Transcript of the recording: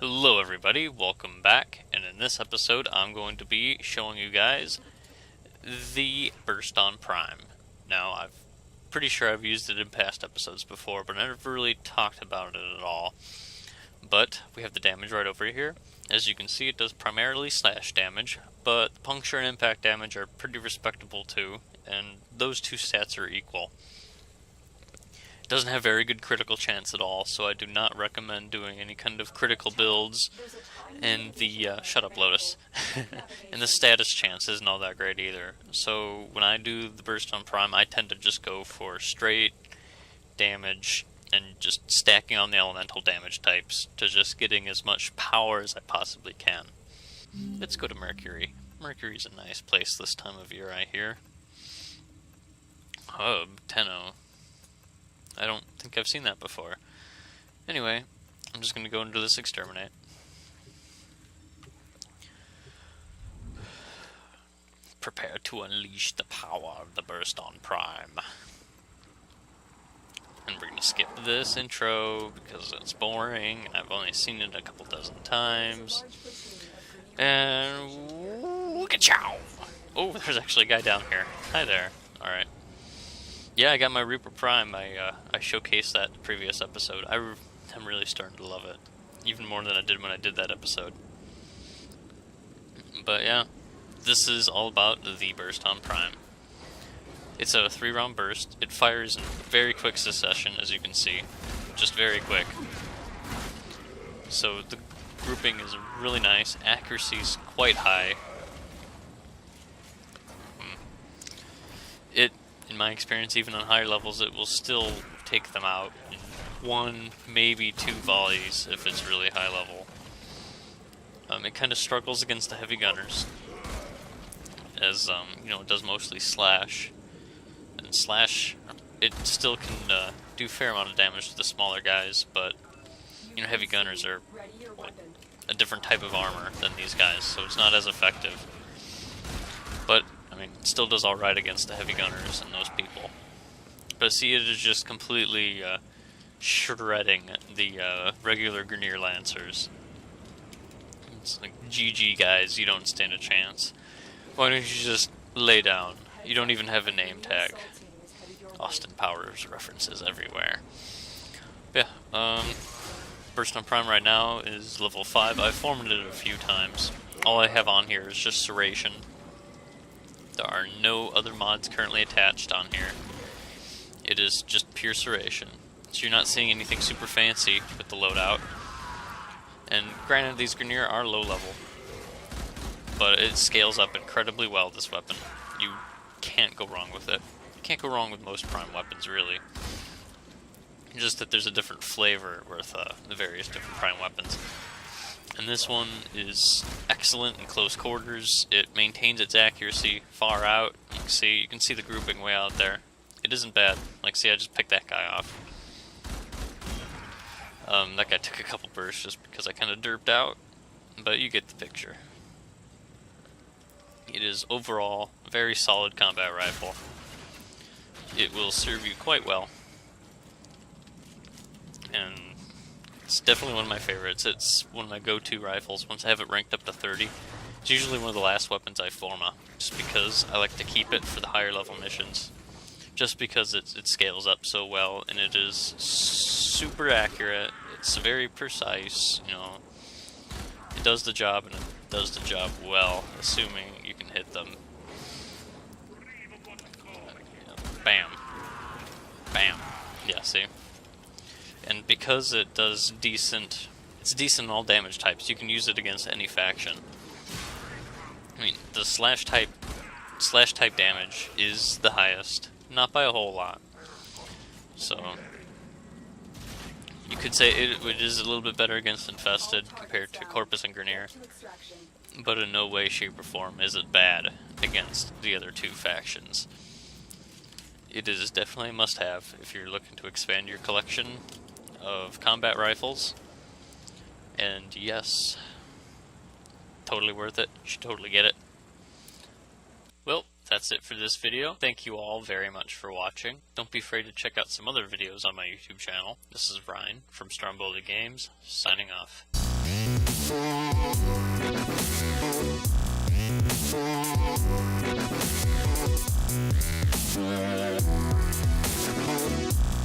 Hello everybody, welcome back, and in this episode I'm going to be showing you guys the Burston Prime. Now, I'm pretty sure I've used it in past episodes before, but I never really talked about it at all. But we have the damage right over here. As you can see, it does primarily slash damage, but the puncture and impact damage are pretty respectable too, and those two stats are equal. It doesn't have very good critical chance at all, so I do not recommend doing any kind of critical builds. And the shut up, Lotus. And the status chance isn't all that great either. So when I do the Burston Prime, I tend to just go for straight damage and just stacking on the elemental damage types to just getting as much power as I possibly can. Let's go to Mercury. Mercury's a nice place this time of year, I hear. Hub, Tenno. I don't think I've seen that before. Anyway, I'm just going to go into this exterminate. Prepare to unleash the power of the Burston Prime. And we're going to skip this intro because it's boring and I've only seen it a couple dozen times. And wooka-chow! Oh, there's actually a guy down here. Hi there. Alright. Yeah, I got my Reaper Prime. I showcased that in the previous episode. I'm really starting to love it. Even more than I did when I did that episode. But yeah, this is all about the Burston Prime. It's a 3-round burst. It fires in very quick succession, as you can see. Just very quick. So the grouping is really nice. Accuracy's quite high. In my experience, even on higher levels, it will still take them out in 1, maybe 2 volleys if it's really high level. It kind of struggles against the heavy gunners, as you know, it does mostly slash, and slash it still can do a fair amount of damage to the smaller guys, but you know, heavy gunners are like a different type of armor than these guys, so it's not as effective. But I mean, it still does alright against the heavy gunners and those people. But see, it is just completely shredding the regular Grineer Lancers. It's like, GG guys, you don't stand a chance. Why don't you just lay down? You don't even have a name tag. Austin Powers references everywhere. But yeah, Burston Prime right now is level 5. I've formed it a few times. All I have on here is just Serration. There are no other mods currently attached on here. It is just pure Serration. So you're not seeing anything super fancy with the loadout. And granted, these Grineer are low level, but it scales up incredibly well, this weapon. You can't go wrong with it. You can't go wrong with most Prime weapons, really. Just that there's a different flavor with the various different Prime weapons. And this one is excellent in close quarters. It maintains its accuracy far out. You can see the grouping way out there. It isn't bad. Like, see, I just picked that guy off. That guy took a couple bursts just because I kind of derped out, but you get the picture. It is overall a very solid combat rifle. It will serve you quite well. And it's definitely one of my favorites. It's one of my go-to rifles. Once I have it ranked up to 30, it's usually one of the last weapons I forma, just because I like to keep it for the higher level missions. Just because it scales up so well, and it is super accurate. It's very precise, you know. It does the job, and it does the job well, assuming you can hit them. Bam. Bam. Yeah, see? And because it does decent, it's decent in all damage types, you can use it against any faction. I mean, the slash type damage is the highest, not by a whole lot. So you could say it is a little bit better against Infested compared to Corpus and Grineer, but in no way, shape, or form is it bad against the other two factions. It is definitely a must-have if you're looking to expand your collection of combat rifles, and yes, totally worth it. You should totally get it. Well, that's it for this video. Thank you all very much for watching. Don't be afraid to check out some other videos on my YouTube channel. This is Ryan from Stromboli Games, signing off.